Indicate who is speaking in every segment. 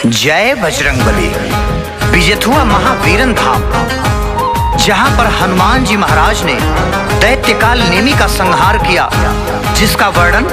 Speaker 1: जय बजरंगबली। विजयथुआ महावीरन धाम, जहां पर हनुमान जी महाराज ने दैत्यकाल नेमि का संहार किया, जिसका वर्णन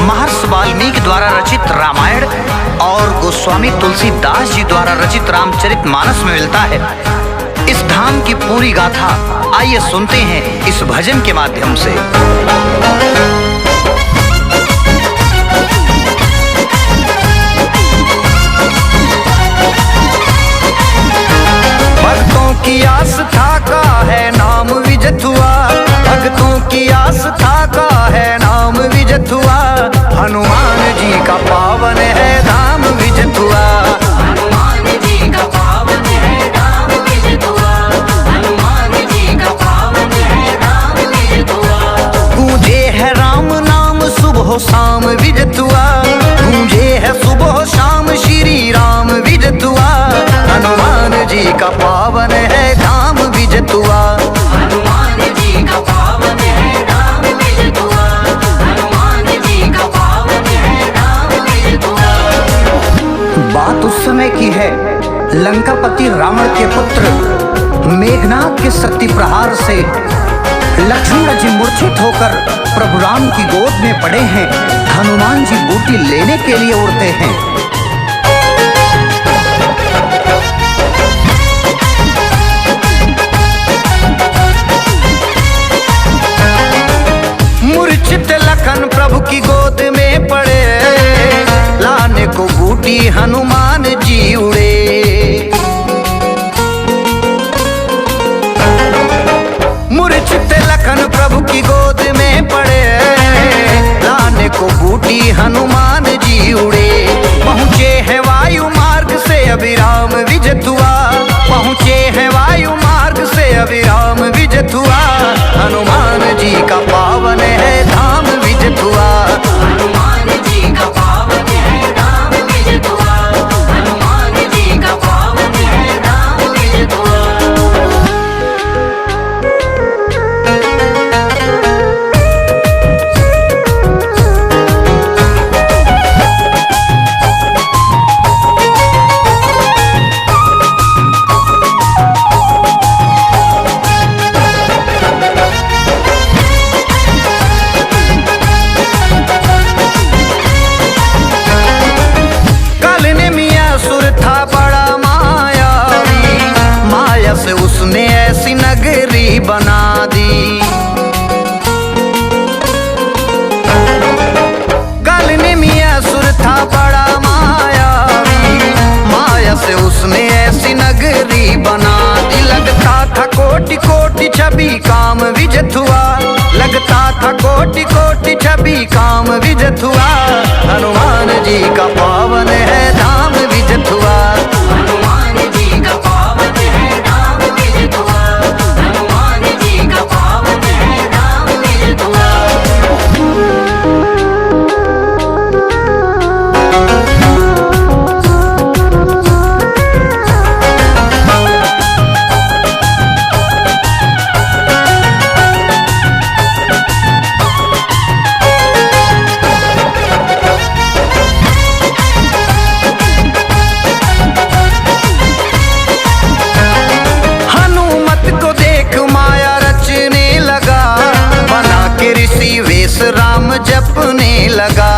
Speaker 1: महर्षि वाल्मीकि द्वारा रचित रामायण और गोस्वामी तुलसीदास जी द्वारा रचित रामचरितमानस में मिलता है। इस धाम की पूरी गाथा आइए सुनते हैं इस भजन के माध्यम से। भक्तों की आस्था का है नाम विजयथुआ, भक्तों की आस्था का है नाम विजयथुआ। हनुमान जी का पावन है धाम विजयथुआ,
Speaker 2: हनुमान जी का पावन है धाम विजयथुआ, हनुमान जी का पावन है धाम विजयथुआ।
Speaker 1: गूंजे है राम नाम सुबह शाम विजयथुआ, गूंजे है सुबह शाम श्री राम विजयथुआ। हनुमान जी का पावन है धाम विजयथुआ,
Speaker 2: हनुमान जी का पावन है धाम विजयथुआ, हनुमान जी का पावन है धाम विजयथुआ।
Speaker 1: बात उस समय की है, लंकापति रावण के पुत्र मेघनाथ के शक्ति प्रहार से लक्ष्मण जी मूर्छित होकर प्रभु राम की गोद में पड़े हैं। हनुमान जी बूटी लेने के लिए उड़ते हैं। मूर्छित लखन प्रभु की गोद में पड़े, लाने को बूटी हनुमान जी उड़े। मूर्छित लखन प्रभु की गोद में पड़े, लाने को बूटी हनुमान जी उड़े। पहुँचे हैं वायु मार्ग से अभिराम विजयथुआ, पहुँचे हैं वायु मार्ग से अभिराम विजयथुआ। हनुमान जी का पावन है धाम विजयथुआ,
Speaker 2: हनुमान जी का पावन है धाम विजयथुआ, हनुमान जी का पावन है धाम विजयथुआ।
Speaker 1: से उसने ऐसी नगरी बना दी। कालने मिया सुर था बड़ा मायावी, माया से उसने ऐसी नगरी बना दी। लगता था कोटि कोटि छवि काम विजयथुआ, लगता था कोटि कोटि छवि काम विजयथुआ। हनुमान जी का पावन है धाम विजयथुआ,
Speaker 2: हनुमान जी का पावन है धाम विजयथुआ, हनुमान जी का पावन है धाम विजयथुआ।
Speaker 1: राम जपने लगा।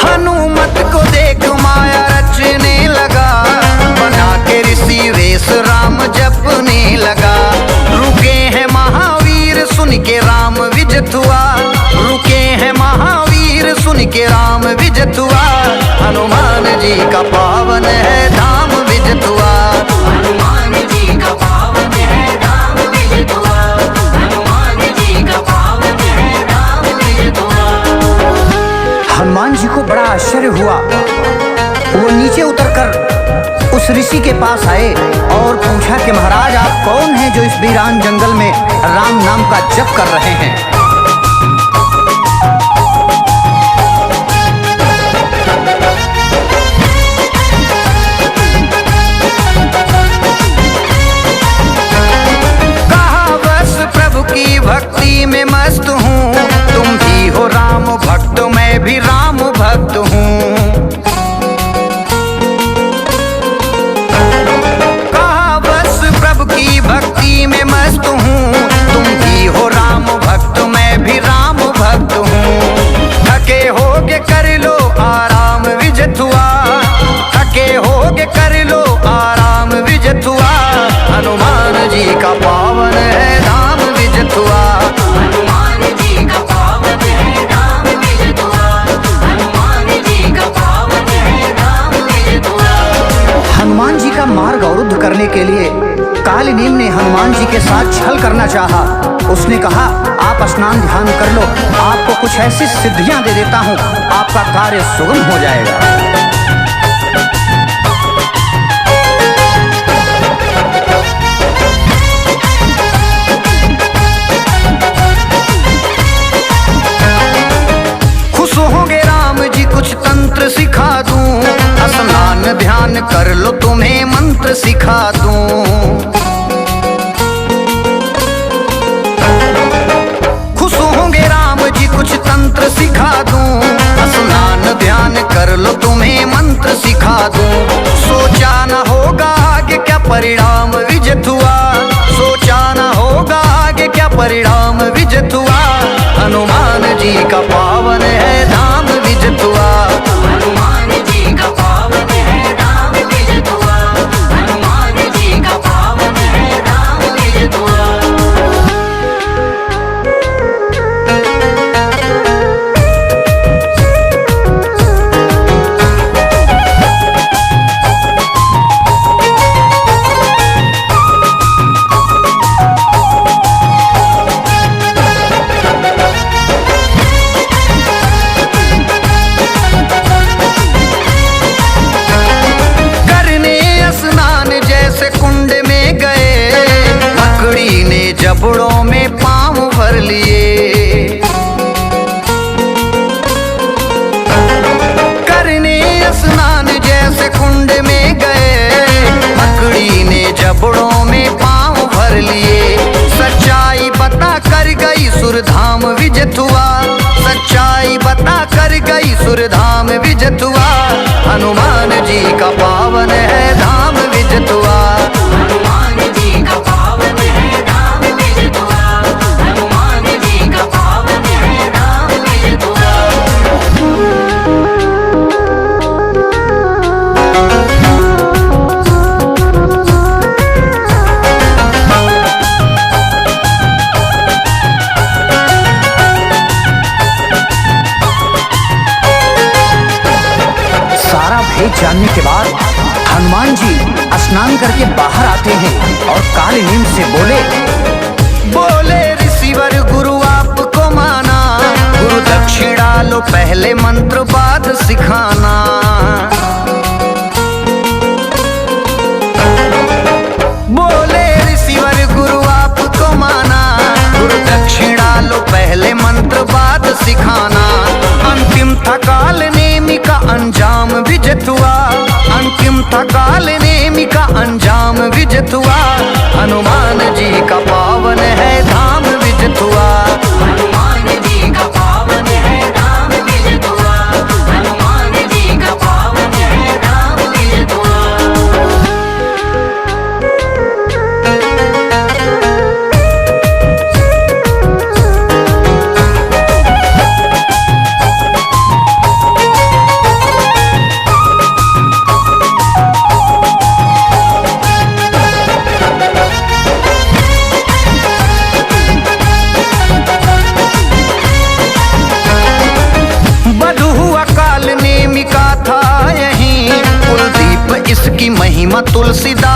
Speaker 1: हनुमत को देख माया रचने लगा, बना के ऋषि वेश राम जपने लगा। रुके हैं महावीर सुन के राम विजयथुआ, रुके हैं महावीर सुन के राम विजयथुआ। हनुमान जी का पावन है धाम विजयथुआ,
Speaker 2: हनुमान जी का पावन है धाम विजयथुआ, हनुमान जी का पावन है धाम विजयथुआ।
Speaker 1: हनुमान जी को बड़ा आश्चर्य हुआ। वो नीचे उतरकर उस ऋषि के पास आए और पूछा कि महाराज आप कौन हैं जो इस वीरान जंगल में राम नाम का जप कर रहे हैं। कहा बस प्रभु की भक्ति में मस्त हूँ, तुम भी हो राम भक्त मैं मैं भी राम भक्त हूँ। कहा बस प्रभु की भक्ति में मस्त हूँ, तुम भी हो राम भक्त मैं भी राम भक्त हूँ। थके होगे कर लो आराम विजतुआ, थके होगे कर लो आराम विजतुआ, हनुमान जी का पावन है धाम विजतुआ।
Speaker 2: हनुमान जी का पावन है नाम विजतुआ, हनुमान जी का पावन है नाम विजतुआ।
Speaker 1: हनुमान जी का मार्ग अवरुद्ध करने के लिए काली नीम ने हनुमान जी के साथ छल करना चाहा। उसने कहा, आप स्नान ध्यान कर लो, आपको कुछ ऐसी सिद्धियां दे देता हूँ, आपका कार्य सुगम हो जाएगा। खुश होंगे राम जी कुछ तंत्र सिखा दूं, स्नान ध्यान कर लो तुम्हें मंत्र सिखा दूं। खुश होंगे राम जी कुछ तंत्र सिखा दूं, स्नान ध्यान कर लो तुम्हें मंत्र सिखा दूं। सोचा न होगा आगे क्या परिणाम विजतुआ, सोचा न होगा आगे क्या परिणाम विजतुआ, हनुमान जी का पावन है धाम विजतुआ।
Speaker 2: हनुमान जी का पावन है नाम विजतुआ, हनुमान जी का पावन है नाम विजतुआ।
Speaker 1: जबड़ों में पांव भर लिए, करने स्नान जैसे कुंड में गए, मकड़ी ने जबड़ों में पांव भर लिए। सच्चाई बता कर गई सुरधाम विजतुआ, सच्चाई बता कर गई सुरधाम विजतुआ, हनुमान जी का पावन है धाम विजतुआ।
Speaker 2: हनुमान जी का पावन है नाम विजतुआ, हनुमान जी का पावन है नाम विजतुआ।
Speaker 1: सारा भेद जानने के बाद हनुमान जी स्नान करके बाहर आते हैं और काली नीम से बोले ऋषिवर गुरु आपको माना, गुरु दक्षिणा लो पहले मंत्र बाद सिखाना। बोले ऋषिवर गुरु आपको माना, गुरु दक्षिणा लो पहले मंत्र बाद सिखाना। अंतिम था काल नेमी का अंजाम विजतुआ, अंतिम था काल नेमी का अंजाम विजतुआ, हनुमान जी का पावन है धाम विजतुआ।
Speaker 2: हनुमान जी का पावन है नाम विजतुआ, हनुमान जी का पावन है नाम विजतुआ।
Speaker 1: इसकी महिमा तुलसीदास